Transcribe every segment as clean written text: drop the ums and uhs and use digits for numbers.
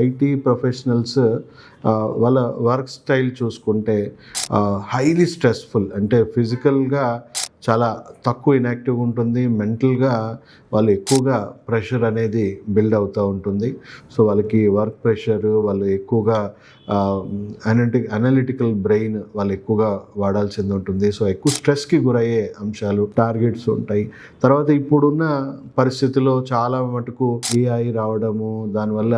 IT professionals వాళ్ళ work style చూసుకుంటే highly stressful, అంటే ఫిజికల్గా చాలా తక్కువ ఇన్యాక్టివ్గా ఉంటుంది, మెంటల్గా వాళ్ళు ఎక్కువగా ప్రెషర్ అనేది బిల్డ్ అవుతూ ఉంటుంది. సో వాళ్ళకి వర్క్ ప్రెషర్, వాళ్ళు ఎక్కువగా అనలిటికల్ బ్రెయిన్ వాళ్ళు ఎక్కువగా వాడాల్సింది ఉంటుంది. సో ఎక్కువ స్ట్రెస్కి గురయ్యే అంశాలు, టార్గెట్స్ ఉంటాయి. తర్వాత ఇప్పుడున్న పరిస్థితిలో చాలా మటుకు ఏఐ రావడము, దానివల్ల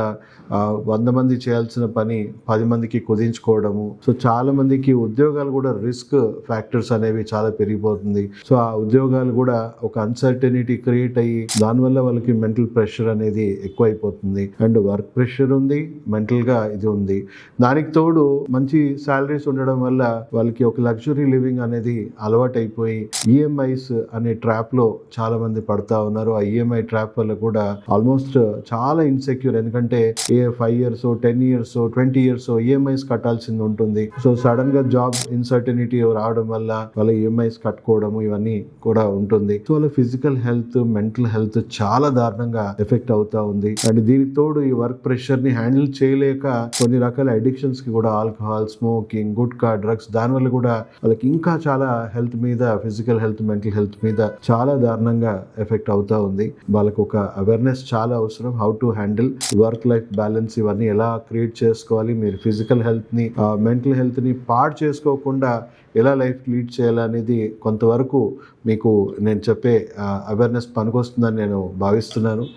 100 మంది చేయాల్సిన పని 10 మందికి కుదించుకోవడము. సో చాలా మందికి ఉద్యోగాలు కూడా రిస్క్ ఫ్యాక్టర్స్ అనేవి చాలా పెరిగిపోతుంది. సో ఆ ఉద్యోగాలు కూడా ఒక అన్సర్టనిటీ క్రియేట్ అయ్యి దానివల్ల వాళ్ళకి మెంటల్ ప్రెషర్ అనేది ఎక్కువైపోతుంది. అండ్ వర్క్ ప్రెషర్ ఉంది, మెంటల్గా ఇది ఉంది. దానికి తోడు మంచి శాలరీస్ ఉండడం వల్ల వాళ్ళకి ఒక లగ్జరీ లివింగ్ అనేది అలవాటైపోయి ఈఎంఐస్ అనే ట్రాప్లో చాలా మంది పడతా ఉన్నారు. ఆ ఈఎంఐ ట్రాప్ వల్ల కూడా ఆల్మోస్ట్ చాలా ఇన్సెక్యూర్, ఎందుకంటే 5 years 10 years 20 years ఈఎంఐస్ కట్టాల్సింది ఉంటుంది. సో సడన్ గా జాబ్ ఇన్సర్టనిటీ రావడం వల్ల వాళ్ళ ఈఎంఐస్ కట్టుకోవడము ఇవన్నీ కూడా ఉంటుంది. సో వాళ్ళ ఫిజికల్ హెల్త్, మెంటల్ హెల్త్ చాలా దారుణంగా ఎఫెక్ట్ అవుతా ఉంది. అండ్ దీనికి తోడు ఈ వర్క్ ప్రెషర్ ని హ్యాండిల్ చేయలేక కొన్ని రకాల అడిక్షన్స్ కి కూడా, ఆల్కహాల్, స్మోకింగ్, గుట్కా, డ్రగ్స్, దానివల్ల కూడా వాళ్ళకి ఇంకా చాలా హెల్త్ మీద, ఫిజికల్ హెల్త్, మెంటల్ హెల్త్ మీద చాలా దారుణంగా ఎఫెక్ట్ అవుతా ఉంది. వాళ్ళకి ఒక అవేర్నెస్ చాలా అవసరం. How to handle work life balance, ఇవన్నీ ఎలా క్రియేట్ చేసుకోవాలి, మీరు ఫిజికల్ హెల్త్ ని, మెంటల్ హెల్త్ ని పాడు చేసుకోకుండా ఎలా లైఫ్ లీడ్ చేయాలనేది కొంతవరకు మీకు నేను చెప్పే అవేర్నెస్ పనికొస్తుందని నేను భావిస్తున్నాను.